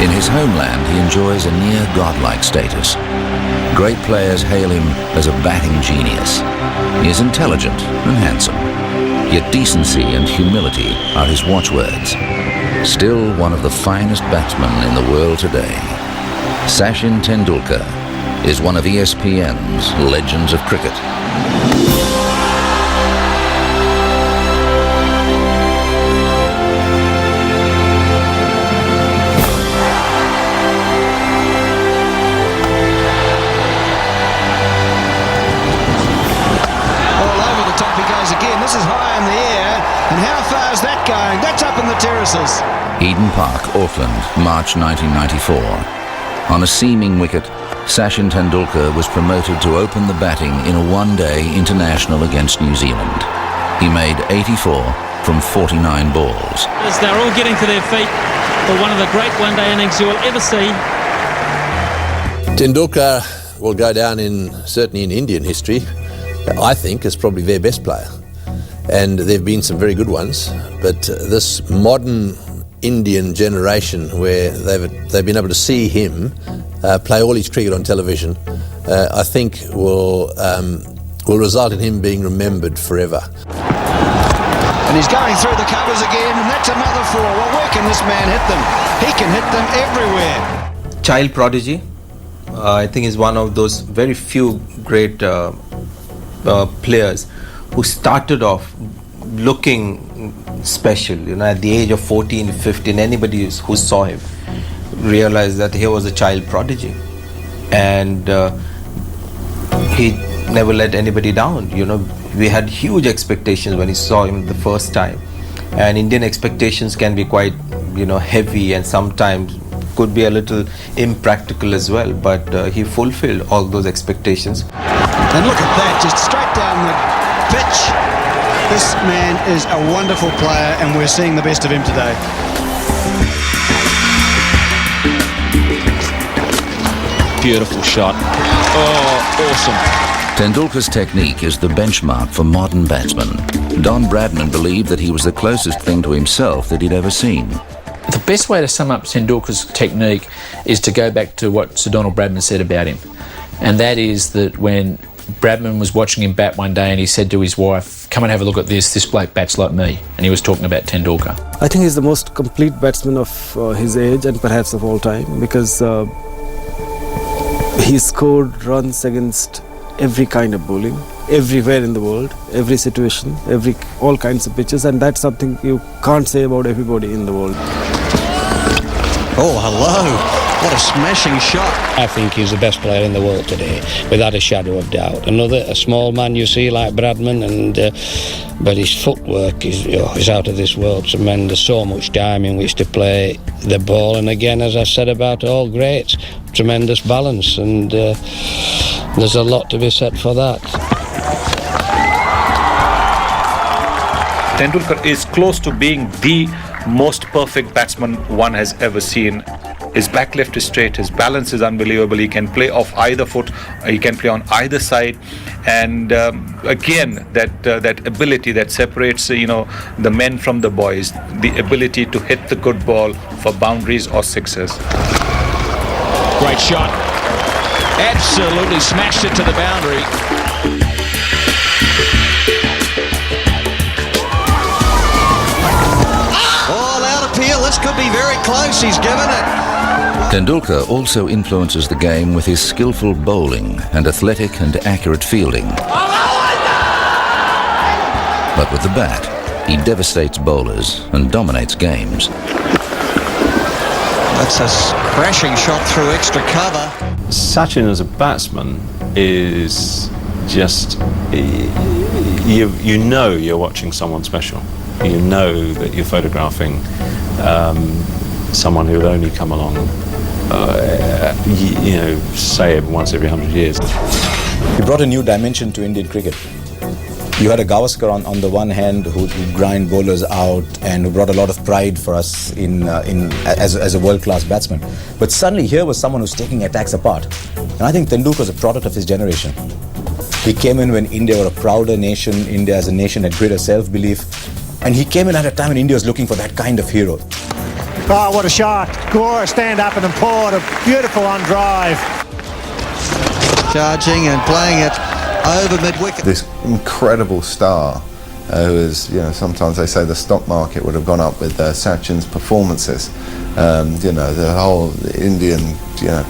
In his homeland, he enjoys a near godlike status. Great players hail him as a batting genius. He is intelligent and handsome, yet decency and humility are his watchwords. Still one of the finest batsmen in the world today, Sachin Tendulkar is one of ESPN's legends of cricket. This is high in the air, and how far is that going? That's up in the terraces. Eden Park, Auckland, March 1994. On a seaming wicket, Sachin Tendulkar was promoted to open the batting in a one-day international against New Zealand. He made 84 from 49 balls. As they're all getting to their feet for one of the great one-day innings you will ever see. Tendulkar will go down certainly in Indian history, I think, as probably their best player. And there have been some very good ones, but this modern Indian generation where they've been able to see him play all his cricket on television, I think will result in him being remembered forever. And he's going through the covers again, and that's another four. Well, where can this man hit them? He can hit them everywhere. Child prodigy, I think, is one of those very few great players who started off looking special. At the age of 14, 15, anybody who saw him realized that he was a child prodigy, and he never let anybody down. We had huge expectations when we saw him the first time, and Indian expectations can be quite heavy and sometimes could be a little impractical as well, but he fulfilled all those expectations. And look at that, just straight down the pitch. This man is a wonderful player, and we're seeing the best of him today. Beautiful shot. Oh, awesome. Tendulkar's technique is the benchmark for modern batsmen. Don Bradman believed that he was the closest thing to himself that he'd ever seen. The best way to sum up Tendulkar's technique is to go back to what Sir Donald Bradman said about him. And that is that when Bradman was watching him bat one day and he said to his wife, "Come and have a look at this bloke bats like me." And he was talking about Tendulkar. I think he's the most complete batsman of his age and perhaps of all time, because he scored runs against every kind of bowling, everywhere in the world, every situation, all kinds of pitches, and that's something you can't say about everybody in the world. Oh, hello. What a smashing shot. I think he's the best player in the world today, without a shadow of doubt. A small man you see like Bradman, but his footwork is out of this world. Tremendous, so much time in which to play the ball. And again, as I said about all greats, tremendous balance, and there's a lot to be said for that. Tendulkar is close to being the most perfect batsman one has ever seen. His back left is straight, his balance is unbelievable, he can play off either foot, he can play on either side, and again, that ability that separates the men from the boys, the ability to hit the good ball for boundaries or sixes. Great shot. Absolutely smashed it to the boundary. All out appeal, this could be very close, he's given it. Tendulkar also influences the game with his skillful bowling and athletic and accurate fielding. But with the bat, he devastates bowlers and dominates games. That's a crashing shot through extra cover. Sachin as a batsman is just, you know you're watching someone special. You know that you're photographing someone who will only come along, say once every 100 years. He brought a new dimension to Indian cricket. You had a Gavaskar on the one hand who grind bowlers out and who brought a lot of pride for us as a world-class batsman. But suddenly here was someone who's taking attacks apart. And I think Tendulkar was a product of his generation. He came in when India were a prouder nation, India as a nation had greater self-belief, and he came in at a time when India was looking for that kind of hero. Oh, what a shot. Gora stand up and poured a beautiful on drive. Charging and playing it over mid-wicket. This incredible star who is, sometimes they say the stock market would have gone up with Sachin's performances. The whole Indian,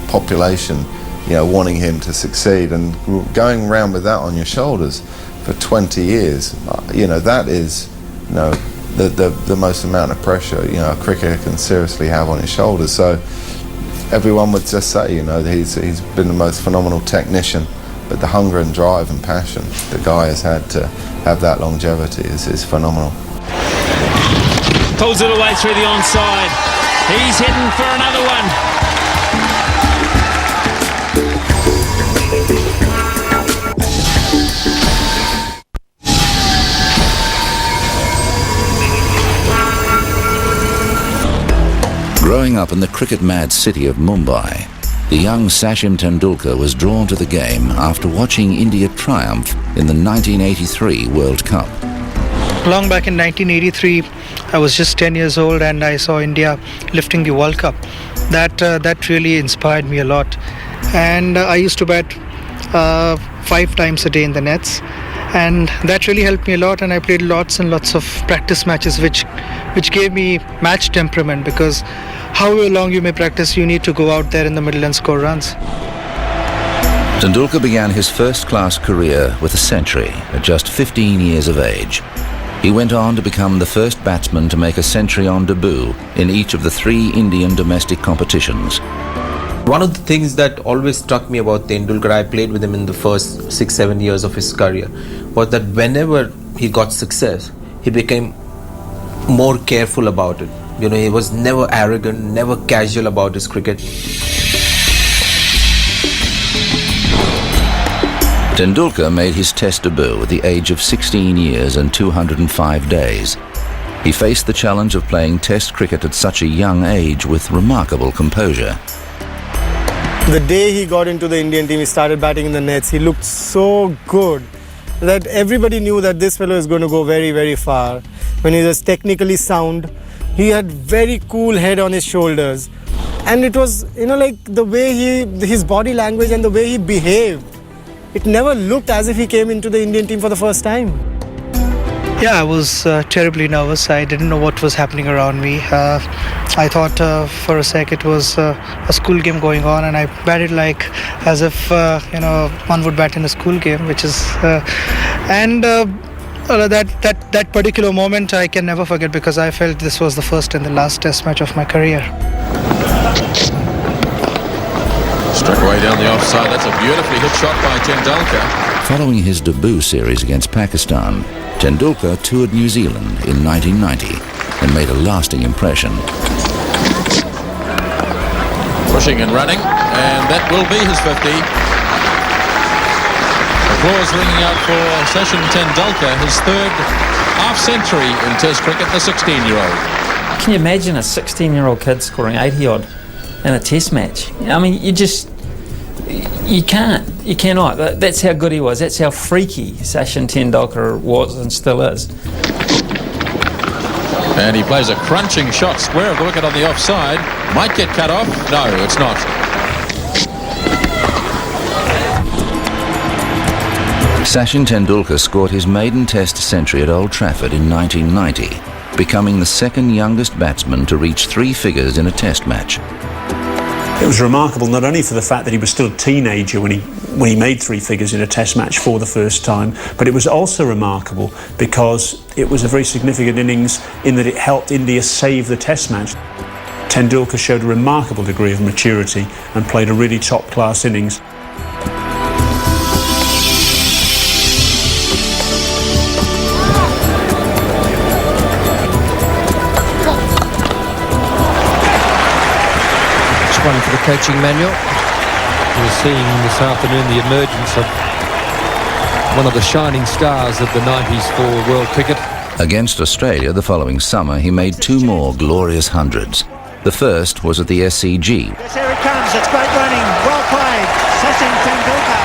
population, wanting him to succeed, and going around with that on your shoulders for 20 years, that is, the most amount of pressure, a cricketer can seriously have on his shoulders. So everyone would just say, he's been the most phenomenal technician, but the hunger and drive and passion the guy has had to have that longevity is phenomenal. Pulls it away through the onside. He's heading for another one. Growing up in the cricket-mad city of Mumbai, the young Sachin Tendulkar was drawn to the game after watching India triumph in the 1983 World Cup. Long back in 1983, I was just 10 years old and I saw India lifting the World Cup. That really inspired me a lot. And I used to bat 5 times a day in the nets. And that really helped me a lot, and I played lots and lots of practice matches which gave me match temperament, because however long you may practice, you need to go out there in the middle and score runs. Tendulkar began his first-class career with a century at just 15 years of age. He went on to become the first batsman to make a century on debut in each of the 3 Indian domestic competitions. One of the things that always struck me about Tendulkar, I played with him in the first 6-7 years of his career, was that whenever he got success, he became more careful about it. He was never arrogant, never casual about his cricket. Tendulkar made his Test debut at the age of 16 years and 205 days. He faced the challenge of playing Test cricket at such a young age with remarkable composure. The day he got into the Indian team, he started batting in the nets. He looked so good that everybody knew that this fellow is going to go very, very far. When he was technically sound, he had very cool head on his shoulders. And it was, like the way his body language and the way he behaved, it never looked as if he came into the Indian team for the first time. Yeah, I was terribly nervous. I didn't know what was happening around me. I thought for a sec it was a school game going on, and I batted like as if one would bat in a school game, which is that particular moment I can never forget, because I felt this was the first and the last Test match of my career. Struck away down the offside. That's a beautifully hit shot by Tendulkar. Following his debut series against Pakistan, Tendulkar toured New Zealand in 1990 and made a lasting impression. Pushing and running, and that will be his 50. Applause ringing out for Sachin Tendulkar, his 3rd half-century in Test cricket, the 16-year-old. Can you imagine a 16-year-old kid scoring 80-odd in a Test match? I mean, you can't. You cannot. That's how good he was. That's how freaky Sachin Tendulkar was and still is. And he plays a crunching shot square of the wicket on the offside. Might get cut off. No, it's not. Sachin Tendulkar scored his maiden Test century at Old Trafford in 1990, becoming the 2nd youngest batsman to reach 3 figures in a Test match. It was remarkable not only for the fact that he was still a teenager when he made 3 figures in a Test match for the first time, but it was also remarkable because it was a very significant innings in that it helped India save the Test match. Tendulkar showed a remarkable degree of maturity and played a really top-class innings. One for the coaching manual. We're seeing this afternoon the emergence of one of the shining stars of the 90s for world cricket. Against Australia the following summer, he made 2 more glorious hundreds. The first was at the SCG. Yes, here it comes. It's great running. Well played. Sachin Tendulkar.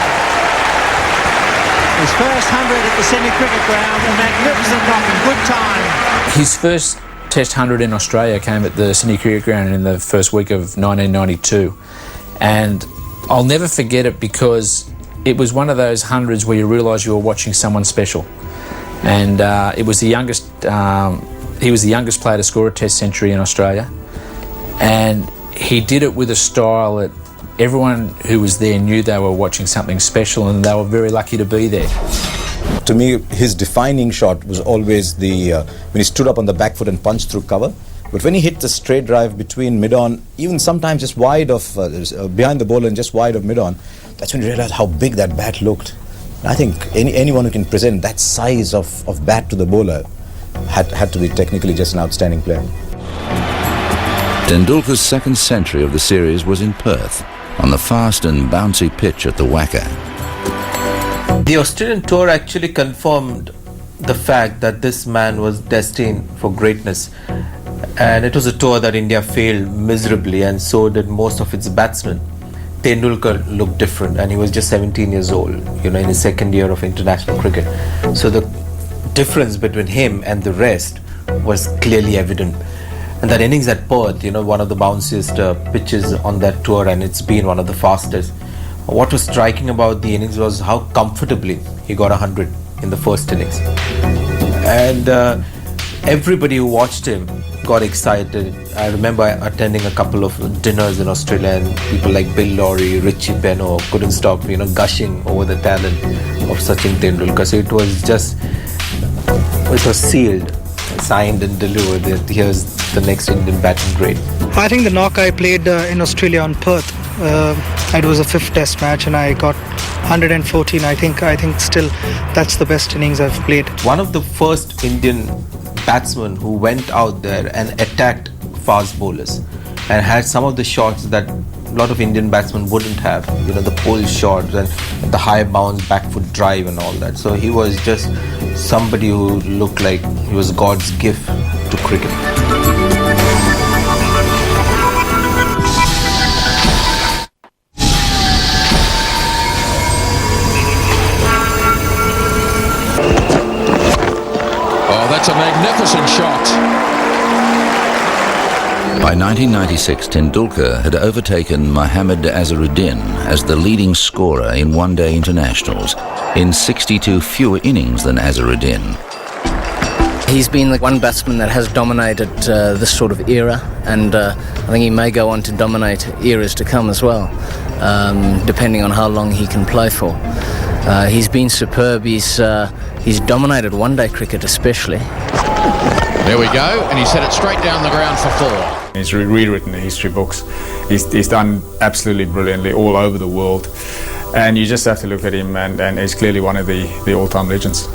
His first 100 at the semi-cricket ground. A magnificent knock in good time. His first Test 100 in Australia came at the Sydney Cricket Ground in the first week of 1992, and I'll never forget it because it was one of those hundreds where you realise you were watching someone special. And it was the youngest. He was the youngest player to score a Test century in Australia, and he did it with a style that everyone who was there knew they were watching something special, and they were very lucky to be there. To me, his defining shot was always when he stood up on the back foot and punched through cover. But when he hit the straight drive between mid-on, even sometimes just wide of behind the bowler and just wide of mid-on, that's when you realize how big that bat looked. I think anyone who can present that size of bat to the bowler had to be technically just an outstanding player. Tendulkar's second century of the series was in Perth, on the fast and bouncy pitch at the Wacker. The Australian tour actually confirmed the fact that this man was destined for greatness, and it was a tour that India failed miserably, and so did most of its batsmen. Tendulkar looked different, and he was just 17 years old, in his second year of international cricket. So the difference between him and the rest was clearly evident. And that innings at Perth, one of the bounciest pitches on that tour, and it's been one of the fastest. What was striking about the innings was how comfortably he got 100 in the first innings. And everybody who watched him got excited. I remember attending a couple of dinners in Australia, and people like Bill Lawry, Richie Beno couldn't stop, gushing over the talent of Sachin Tendulkar. So it was sealed, signed and delivered that here's the next Indian batting great. I think the knock I played in Australia on Perth, it was a 5th Test match, and I got 114. I think still that's the best innings I've played. One of the first Indian batsmen who went out there and attacked fast bowlers and had some of the shots that a lot of Indian batsmen wouldn't have, the pull shots and the high bounce back foot drive and all that. So he was just somebody who looked like he was God's gift to cricket. That's a magnificent shot. By 1996, Tendulkar had overtaken Mohammad Azharuddin as the leading scorer in one-day internationals, in 62 fewer innings than Azharuddin. He's been the one batsman that has dominated this sort of era, and I think he may go on to dominate eras to come as well, depending on how long he can play for. He's been superb. He's dominated one-day cricket especially. There we go, and he's hit it straight down the ground for 4. He's rewritten the history books. He's done absolutely brilliantly all over the world, and you just have to look at him, and he's clearly one of the all-time legends.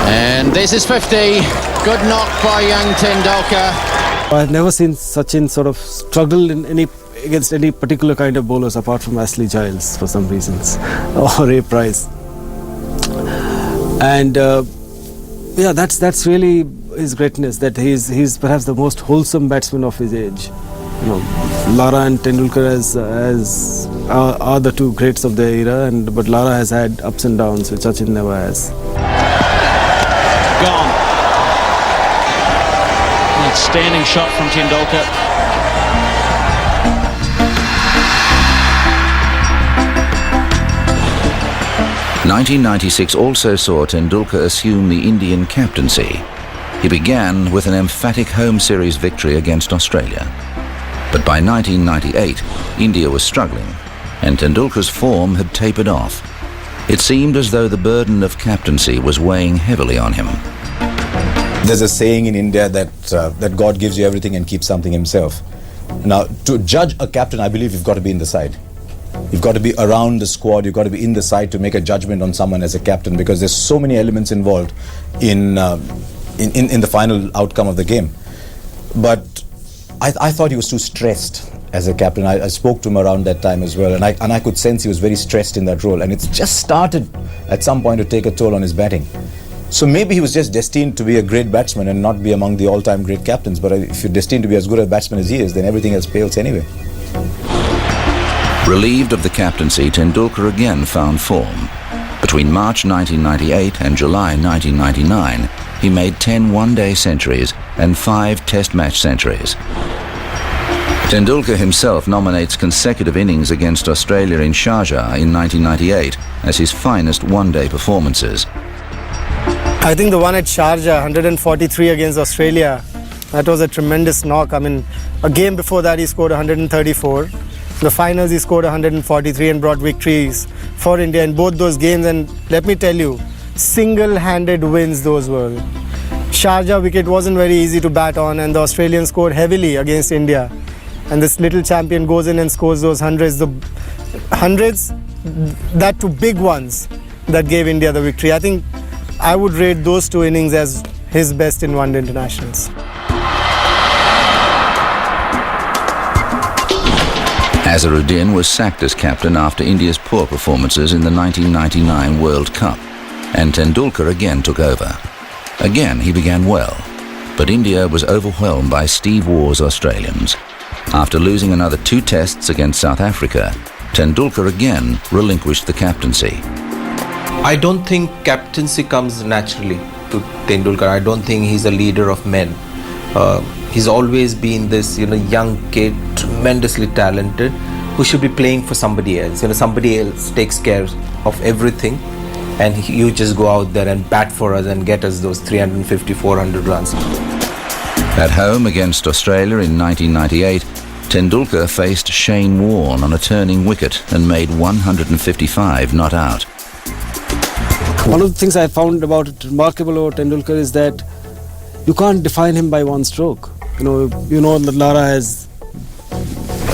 And this is 50. Good knock by young Tendulkar. I've never seen Sachin sort of struggle against any particular kind of bowlers apart from Ashley Giles for some reasons, or Ray Price. And that's really his greatness, that he's perhaps the most wholesome batsman of his age. Lara and Tendulkar are the two greats of their era, but Lara has had ups and downs, which Sachin never has. Gone. Outstanding shot from Tendulkar. 1996 also saw Tendulkar assume the Indian captaincy. He began with an emphatic home series victory against Australia. But by 1998, India was struggling, and Tendulkar's form had tapered off. It seemed as though the burden of captaincy was weighing heavily on him. There's a saying in India that God gives you everything and keeps something himself. Now, to judge a captain, I believe you've got to be in the side. You've got to be around the squad, you've got to be in the side to make a judgment on someone as a captain, because there's so many elements involved in the final outcome of the game. But I thought he was too stressed as a captain. I spoke to him around that time as well, and I could sense he was very stressed in that role, and it's just started at some point to take a toll on his batting. So maybe he was just destined to be a great batsman and not be among the all-time great captains, but if you're destined to be as good a batsman as he is, then everything else pales anyway. Relieved of the captaincy, Tendulkar again found form. Between March 1998 and July 1999, he made 10 one-day centuries and 5 test match centuries. Tendulkar himself nominates consecutive innings against Australia in Sharjah in 1998 as his finest one-day performances. I think the one at Sharjah, 143 against Australia, that was a tremendous knock. I mean, a game before that he scored 134. The finals he scored 143 and brought victories for India in both those games. And let me tell you, single-handed wins those were. Sharjah wicket wasn't very easy to bat on, and the Australians scored heavily against India. And this little champion goes in and scores those hundreds. The hundreds, that two big ones that gave India the victory. I think I would rate those 2 innings as his best in one-day internationals. Azharuddin was sacked as captain after India's poor performances in the 1999 World Cup, and Tendulkar again took over. Again he began well, but India was overwhelmed by Steve Waugh's Australians. After losing another 2 tests against South Africa, Tendulkar again relinquished the captaincy. I don't think captaincy comes naturally to Tendulkar. I don't think he's a leader of men. He's always been this, young kid, tremendously talented, who should be playing for somebody else. Somebody else takes care of everything, and you just go out there and bat for us and get us those 350, 400 runs. At home against Australia in 1998, Tendulkar faced Shane Warne on a turning wicket and made 155 not out. One of the things I found remarkable about Tendulkar is that you can't define him by one stroke. That Lara has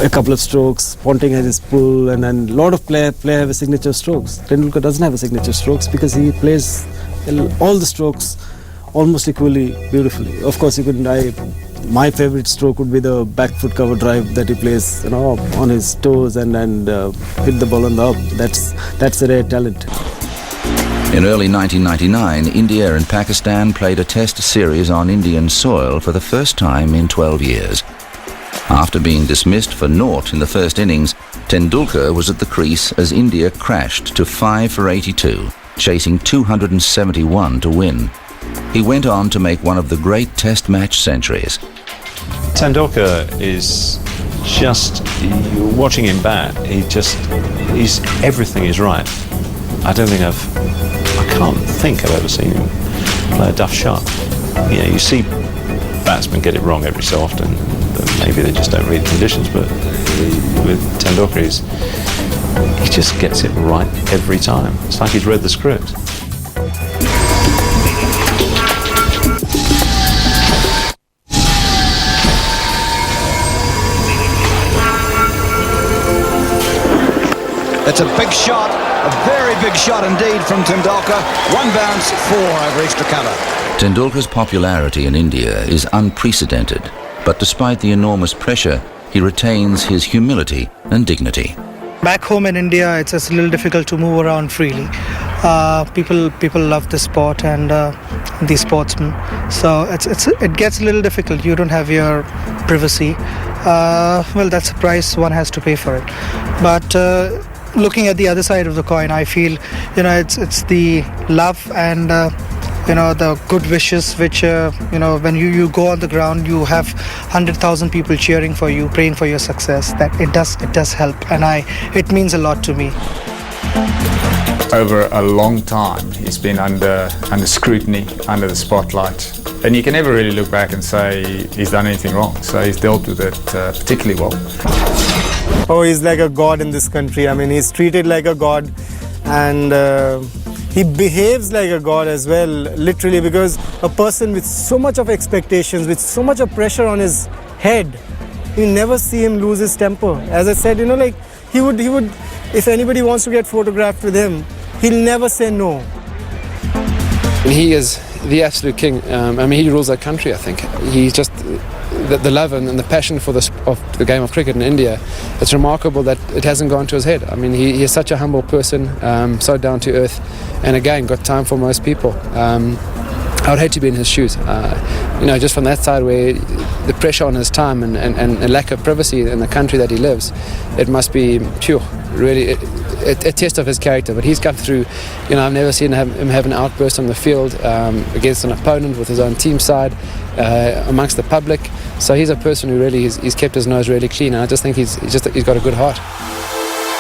a couple of strokes, Ponting has his pull, and then a lot of players have signature strokes. Tendulkar doesn't have a signature strokes because he plays all the strokes almost equally beautifully. Of course, my favorite stroke would be the back foot cover drive that he plays, on his toes and hit the ball on the up. That's a rare talent. In early 1999, India and Pakistan played a test series on Indian soil for the first time in 12 years. After being dismissed for naught in the first innings, Tendulkar was at the crease as India crashed to 5 for 82, chasing 271 to win. He went on to make one of the great test match centuries. Tendulkar is just, you're watching him bat, everything is right. I can't think I've ever seen him play a duff shot. You see batsmen get it wrong every so often. Maybe they just don't read the conditions, but with Tendulkar, he just gets it right every time. It's like he's read the script. It's a big shot, a very big shot indeed from Tendulkar. 1 bounce, 4 over extra cover. Tendulkar's popularity in India is unprecedented, but despite the enormous pressure, he retains his humility and dignity. Back home in India, it's a little difficult to move around freely. People love the sport and the sportsmen, so it gets a little difficult. You don't have your privacy. That's a price one has to pay for it. But looking at the other side of the coin, I feel it's the love and the good wishes which when you go on the ground, you have 100,000 people cheering for you, praying for your success. That it does help, and it means a lot to me. Over a long time, he's been under scrutiny, under the spotlight, and you can never really look back and say he's done anything wrong. So he's dealt with it particularly well. Oh, he's like a god in this country. I mean, he's treated like a god, and he behaves like a god as well, literally, because a person with so much of expectations, with so much of pressure on his head, you never see him lose his temper. As I said, he would, if anybody wants to get photographed with him, he'll never say no. He is the absolute king. He rules that country, I think. He's just the love and the passion for the game of cricket in India. It's remarkable that it hasn't gone to his head. I mean, he is such a humble person, so down to earth, and again, got time for most people. I would hate to be in his shoes. Just from that side where the pressure on his time and lack of privacy in the country that he lives, it must be pure. Really, a test of his character. But he's come through. You know, I've never seen him have an outburst on the field against an opponent with his own team side, amongst the public. So he's a person who really he's kept his nose really clean, and I just think he's got a good heart.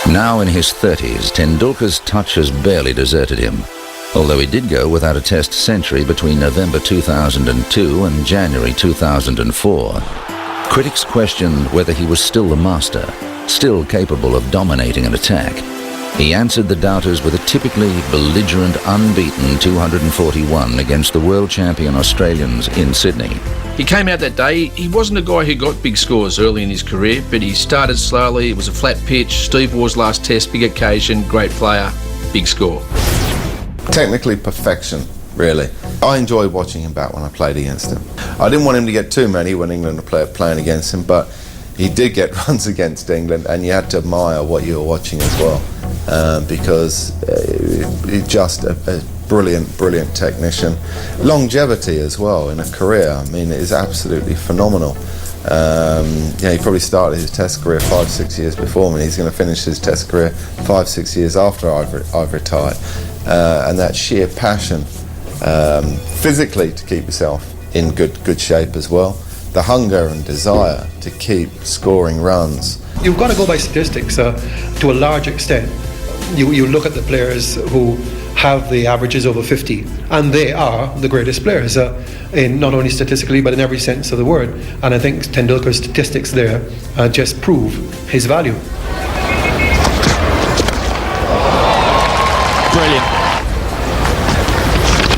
Now in his 30s, Tendulkar's touch has barely deserted him, although he did go without a Test century between November 2002 and January 2004. Critics questioned whether he was still the master, still capable of dominating an attack. He answered the doubters with a typically belligerent, unbeaten 241 against the world champion Australians in Sydney. He came out that day. He wasn't a guy who got big scores early in his career, but he started slowly. It was a flat pitch. Steve Waugh's last Test, big occasion, great player, big score. Technically perfection, really. I enjoyed watching him bat when I played against him. I didn't want him to get too many when England were playing against him, but he did get runs against England, and you had to admire what you were watching as well, because he's just a brilliant technician. Longevity as well in a career, I mean, it is absolutely phenomenal. He probably started his Test career 5-6 years before me. He's going to finish his Test career 5-6 years after I've retired. And that sheer passion, physically, to keep yourself in good shape as well. The hunger and desire to keep scoring runs. You've got to go by statistics to a large extent. You look at the players who have the averages over 50, and they are the greatest players, in not only statistically but in every sense of the word. And I think Tendulkar's statistics there just prove his value. Brilliant.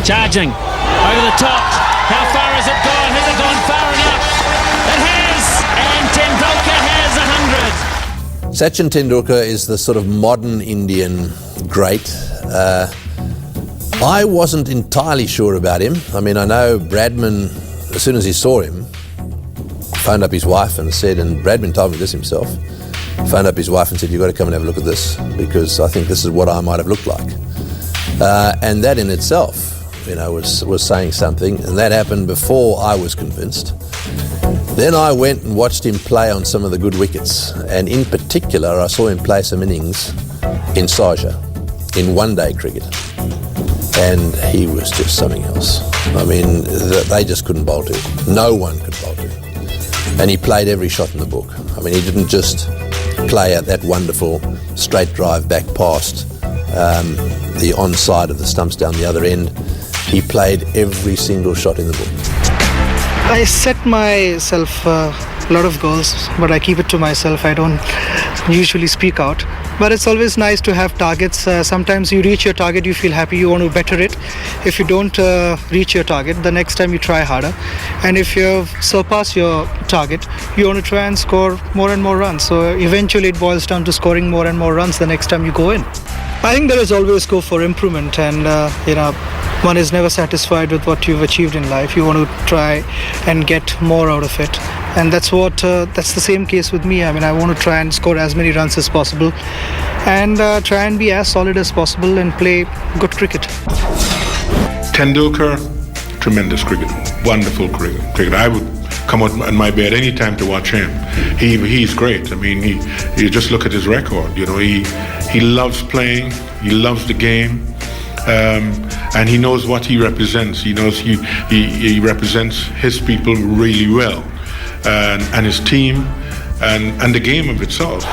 Charging over the top. How far has it gone? Has it gone far enough? It has, and Tendulkar has 100. Sachin Tendulkar is the sort of modern Indian great. I wasn't entirely sure about him. I mean, I know Bradman, as soon as he saw him, phoned up his wife and said, and Bradman told me this himself, phoned up his wife and said, you've got to come and have a look at this, because I think this is what I might have looked like. And that in itself, you know, was saying something, and that happened before I was convinced. Then I went and watched him play on some of the good wickets, and in particular I saw him play some innings in Sharjah, in one-day cricket, and he was just something else. I mean, they just couldn't bowl to him. No one could bowl to him. And he played every shot in the book. I mean, he didn't just play at that wonderful straight drive back past the onside of the stumps down the other end. He played every single shot in the book. I set myself a lot of goals, but I keep it to myself. I don't usually speak out. But it's always nice to have targets. Sometimes you reach your target, you feel happy, you want to better it. If you don't reach your target, the next time you try harder. And if you surpass your target, you want to try and score more and more runs. So eventually it boils down to scoring more and more runs the next time you go in. I think there is always scope for improvement, and one is never satisfied with what you've achieved in life. You want to try and get more out of it, and that's the same case with me. I mean, I want to try and score as many runs as possible, and try and be as solid as possible and play good cricket. Tendulkar, tremendous cricket, wonderful cricket. I would come out in my bed any time to watch him. He's great. I mean, you just look at his record. You know, he loves playing. He loves the game. And he knows what he represents. He knows he represents his people really well, and his team, and the game of itself.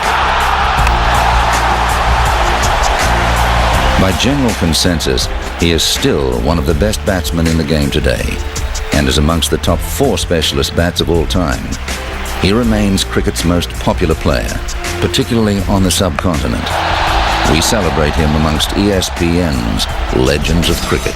By general consensus, he is still one of the best batsmen in the game today, and is amongst the top 4 specialist bats of all time. He remains cricket's most popular player, particularly on the subcontinent. We celebrate him amongst ESPN's legends of cricket.